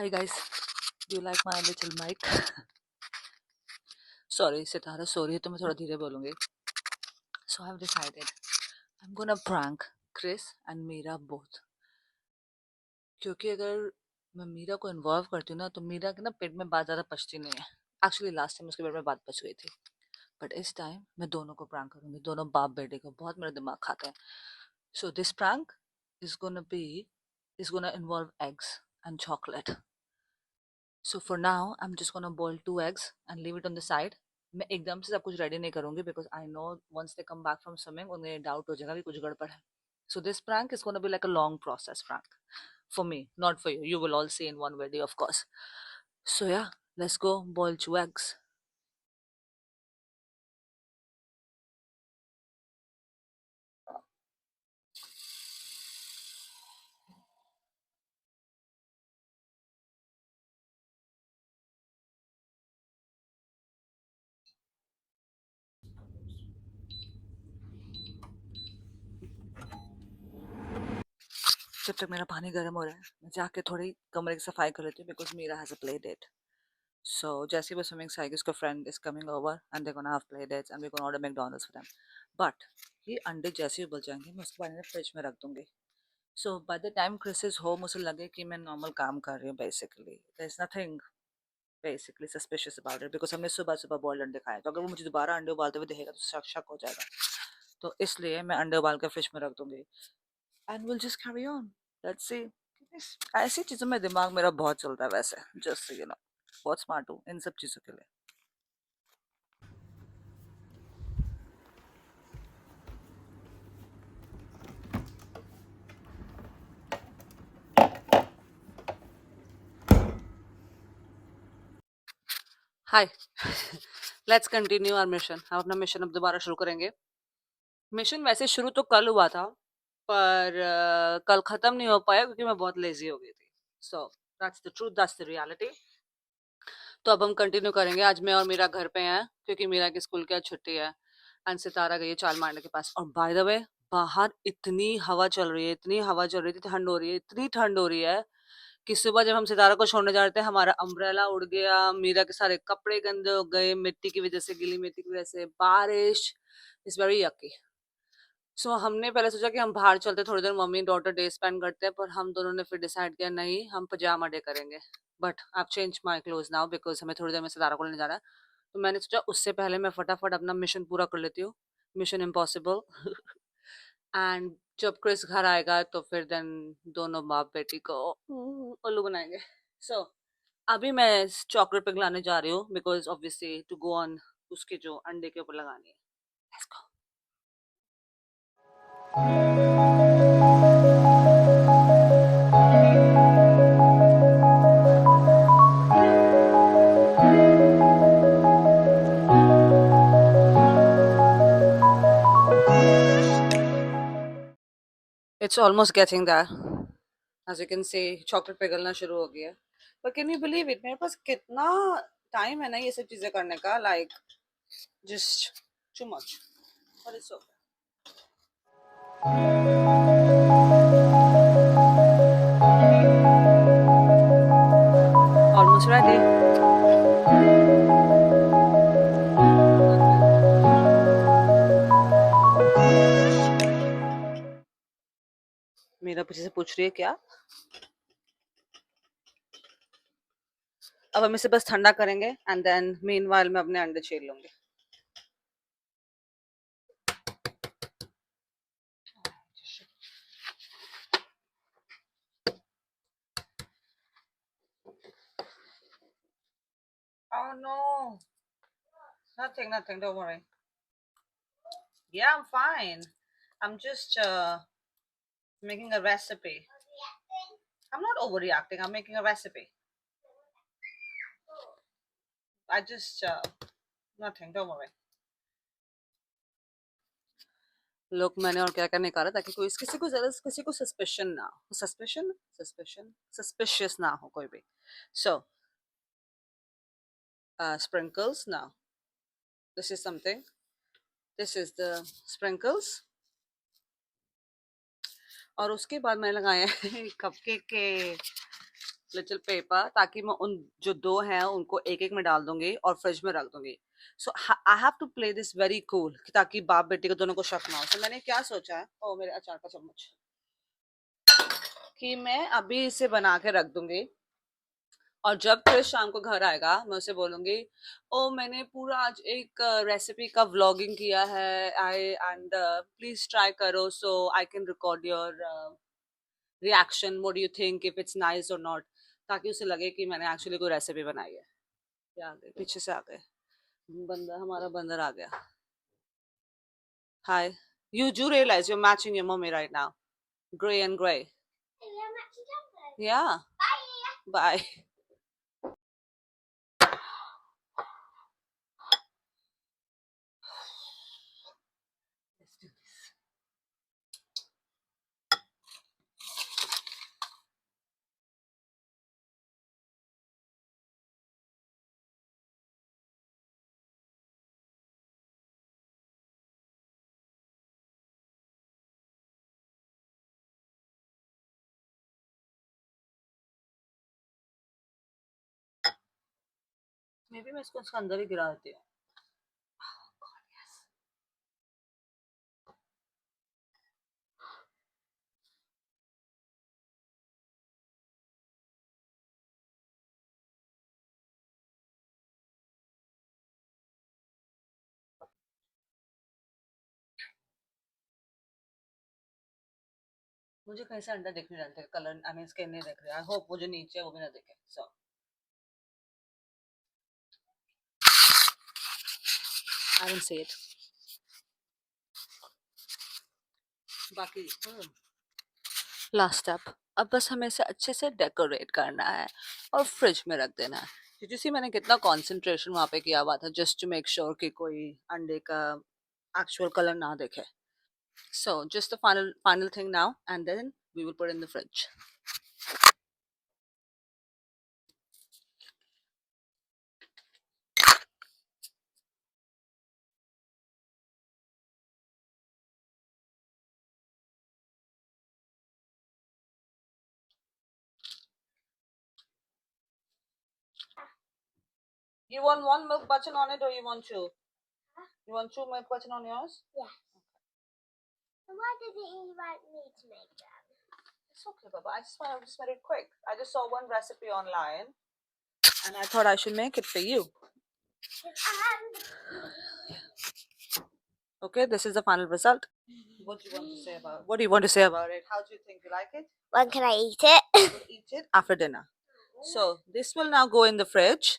Hi guys, do you like my little mic? Sorry, सितारा सो रही है तो मैं थोड़ा धीरे बोलूँगी. So I've decided I'm gonna prank Chris and Meera both. क्योंकि अगर मैं मीरा को इन्वॉल्व करती हूँ ना तो मीरा के ना पेट में बात ज़्यादा पचती नहीं है. एक्चुअली लास्ट टाइम उसके पेट में बात पच गई थी. बट इस टाइम मैं दोनों को प्रैंक करूंगी. दोनों बाप बेटे को बहुत मेरा दिमाग खाता है. So this prank is gonna involve eggs and chocolate. So for now, I'm just gonna boil 2 eggs and leave it on the side. मैं एकदम से सब कुछ रेडी नहीं करूंगी because I know once they come back from swimming उन्हें doubt हो जाएगा कि कुछ गड़बड़ है. So this prank is gonna be like a long process prank for me, not for you. You will all see in one video, of course. So yeah, let's go boil 2 eggs. जब तक मेरा पानी गर्म हो रहा है मैं जाके थोड़ी कमरे की सफाई कर लेती हूँ because Mira has a play date. So जैसे ही वो swimming से आएगी उसका friend is coming over and they're gonna have play dates and we're gonna order McDonald's for them. But ये अंडे जैसे ही उबल जाएंगे मैं उसके पानी में फ्रिज में रख दूंगी. So by the time Chris is home उसे लगे कि मैं नॉर्मल काम कर रही हूँ. Basically there's nothing basically suspicious about it because हमने सुबह सुबह बॉइल्ड अंडे खाए. तो अगर वो मुझे दोबारा अंडे उबालते हुए देखेगा तो शक हो जाएगा. तो इसलिए मैं अंडे उबाल कर फ्रिज में रख दूंगी. And we'll just carry on. Let's see. ऐसी चीज़ों में दिमाग मेरा बहुत चलता है वैसे. Just so you know. बहुत स्मार्ट हूँ इन सब चीज़ों के लिए. Hi. Let's continue our mission. हम अपना मिशन अब दोबारा शुरू करेंगे. मिशन वैसे शुरू तो कल हुआ था पर कल ख़त्म नहीं हो पाया क्योंकि मैं बहुत लेजी हो गई थी. So that's the truth, that's the reality. तो अब हम कंटिन्यू करेंगे. आज मैं और मीरा घर पे हैं क्योंकि मीरा की स्कूल की आज छुट्टी है एंड सितारा गई है चाल मारने के पास. और बाय द वे बाहर इतनी हवा चल रही है, इतनी हवा चल रही थी, ठंड हो रही है, इतनी ठंड हो रही है कि सुबह जब हम सितारा को छोड़ने जा रहे थे हमारा अम्ब्रेला उड़ गया. मीरा के सारे कपड़े गंदे हो गए मिट्टी की वजह से, गीली मिट्टी की वजह से. बारिश इज वेरी यकी. सो हमने पहले सोचा कि हम बाहर चलते थोड़ी देर मम्मी डॉटर डे स्पेंड करते हैं पर हम दोनों ने फिर डिसाइड किया नहीं हम पजामा डे करेंगे. बट आप change my close now because हमें थोड़ी देर में सितारा को लेने जाना है. तो मैंने सोचा उससे पहले मैं फटाफट अपना मिशन पूरा कर लेती हूँ. Mission impossible. एंड जब क्रिस घर आएगा तो फिर देन दोनों बाप बेटी को उल्लू बनाएंगे. सो अभी मैं चॉकलेट पिघलाने जा रही हूँ because obviously to go on उसके जो अंडे के ऊपर लगानी है. Let's go. It's almost getting there. As you can see, chocolate पिघलना शुरू हो गया. But can you believe it? मेरे पास कितना टाइम है ना ये सब चीजें करने का. Like just too much. But it's okay. Almost ready. मेरा पीछे से पूछ रही है क्या. अब हम इसे बस ठंडा करेंगे एंड देन मीनवाइल मैं अपने अंडे छील लूंगी. Oh no. Nothing, don't worry. Yeah, I'm fine. I'm just making a recipe. I'm not overreacting. I'm making a recipe. I just nothing, don't worry. लोग मैंने और क्या क्या निकाला ताकि कोई किसी को जरा किसी को सस्पिशन ना हो. सस्पिशियस ना हो कोई भी. So sprinkles now. This is something. This is the sprinkles. और उसके बाद मैंने लगाए कपकेक के लिटिल पेपर, ताकि मैं उन जो दो हैं उनको एक एक में डाल दूंगी और फ्रिज में रख दूंगी. So I have to play this very cool, ताकि बाप बेटी को दोनों को शक ना हो. तो मैंने क्या सोचा है, ओ मेरे अचार का चम्मच, कि मैं अभी इसे बना के रख दूंगी और जब क्रिस शाम को घर आएगा मैं उसे बोलूंगी, ओ मैंने पूरा आज एक रेसिपी का व्लॉगिंग किया है, आई एंड प्लीज ट्राई करो so I can record your reaction, what do you think, if it's nice और नॉट, ताकि उसे लगे कि मैंने एक्चुअली कोई रेसिपी बनाई है. ये आ गए, पीछे से आ गए, बंदर, हमारा बंदर आ गया. हाय, you do realize you're matching your mommy right now, gray and gray. Yeah, bye. Let's do this. May be मैं इसको उसके अंदर ही गिरा देती हूँ. मुझे कहीं से अंडा दिख नहीं रहा था, कलर आई मीन स्किन नहीं दिख रहा. आई होप वो जो नीचे है वो भी ना दिखे. सो आई विल से इट. बाकी लास्ट स्टेप, अब बस हमें इसे अच्छे से डेकोरेट करना है और फ्रिज में रख देना है. क्योंकि सी मैंने कितना कंसंट्रेशन वहाँ पे किया हुआ था जस्ट टू मेक श्योर कि कोई अंडे का एक्चुअल कलर ना दिखे. So just the final thing now and then we will put in the fridge. You want one milk button on it or you want two? You want two milk button on yours? Yes. And why didn't you want me to make them? It's okay, Baba. I just made it quick. I just saw one recipe online, and I thought I should make it for you. Okay, this is the final result. What do you want to say about it? What do you want to say about it? How do you think? You like it? When can I eat it? We'll eat it after dinner. So this will now go in the fridge,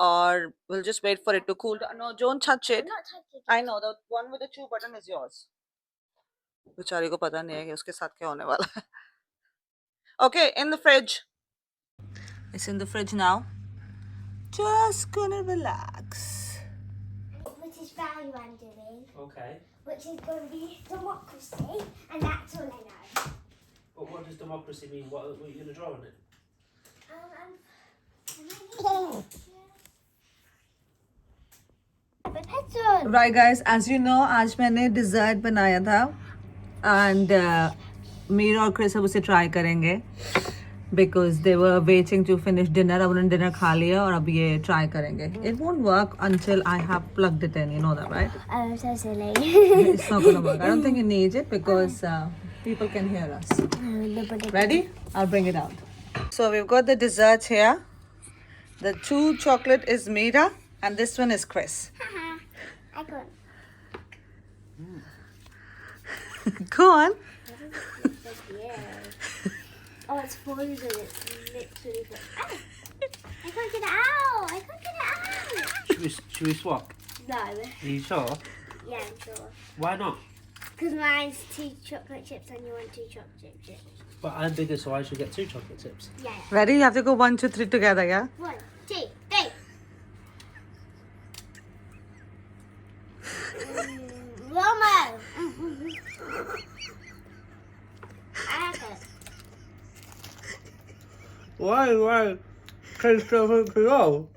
or we'll just wait for it to cool down. No, don't touch it. I'm not touching it. I know the one with the chew button is yours. बेचारी को पता नहीं है कि उसके साथ क्या होने वाला है. Okay, in the fridge. It's in the fridge now. Just gonna relax. Which is value I'm doing. Okay. Which is going to be democracy, and that's all I know. But what does democracy mean? What are you going to draw on it? My pencil. Right guys, as you know, आज मैंने dessert बनाया था and Meera और Chris अब उसे try करेंगे because they were waiting to finish dinner. अब उन्होंने dinner खा लिया और अब ये try करेंगे. It won't work until I have plugged it in. You know that, right? Oh, I'm so silly. It's not gonna work. I don't think you need it because people can hear us. Ready? I'll bring it out. So we've got the desserts here. The 2 chocolate is Meera and this one is Chris. I got. Go on. Oh, it's frozen. It's literally frozen. I can't get it out. I can't get it out. Should we swap? No. Are you sure? Yeah, I'm sure. Why not? Because mine's 2 chocolate chips and you want 2 chocolate chips. But I'm bigger, so I should get 2 chocolate chips. Yeah. Ready? You have to go 1, 2, 3 together, yeah? 1, 2, 3. Romo. I have it. Why? Taste different to you.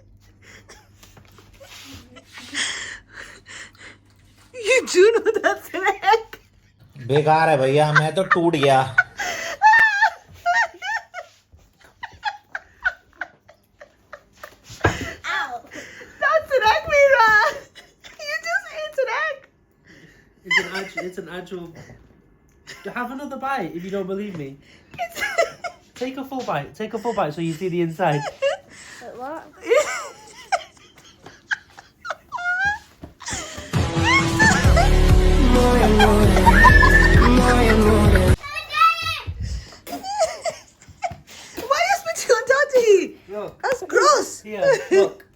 You do know that's an egg. बेकार है भैया, मैं तो टूट गया. an actual. Have another bite if you don't believe me. Take a full bite. Take a full bite so you see the inside. Wait, what? Why you spit your daddy? Look. That's gross. Here. Look.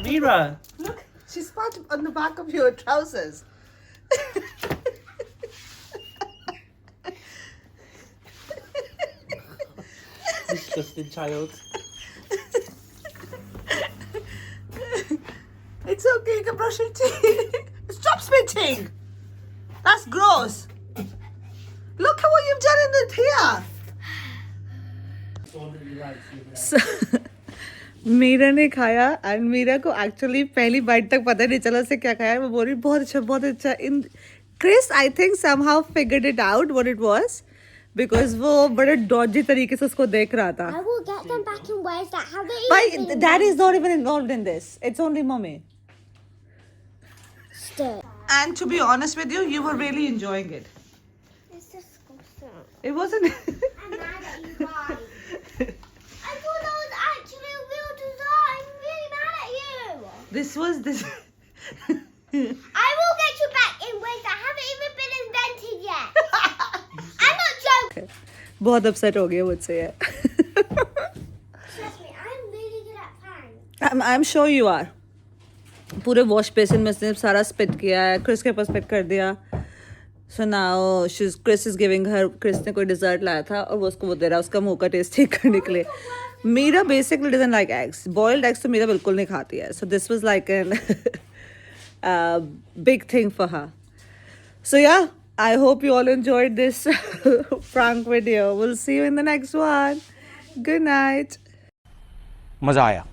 Mira. Look, she spat on the back of your trousers. Disgusting child. It's okay, you can brush your teeth. Stop spitting. That's gross. Look at what you've done in it here. So, Meera ने खाया and Meera को actually पहली bite तक पता नहीं चला से क्या खाया. वो बोल रही बहुत अच्छा. In Chris I think somehow figured it out what it was because वो बड़े डॉजी तरीके से उसको देख रहा था. I will get them back in ways that haven't But even been dad is not even involved in this. It's only mommy. Still. And to be honest with you, you were really enjoying it. It's disgusting. It wasn't. I'm mad at you guys. I thought that was actually a real design. I'm really mad at you. This was this. I will get you back in ways that haven't even been invented yet. I'm not joking. बहुत upset हो गया मुझसे ये. Trust me, I'm really good at pranks. I'm sure you are. पूरे wash basin में से सारा spit किया है. क्रिस के पास स्पिट कर दिया. So now Chris is giving her. Chris ने कोई dessert लाया था और वो उसको वो दे रहा है उसका मुंह का टेस्ट ठीक करने के लिए. Meera basically doesn't like eggs. Boiled eggs तो मीरा बिल्कुल नहीं खाती है. So this was like an big thing for her. So yeah, I hope you all enjoyed this prank video. We'll see you in the next one. Good night. मज़ा आया.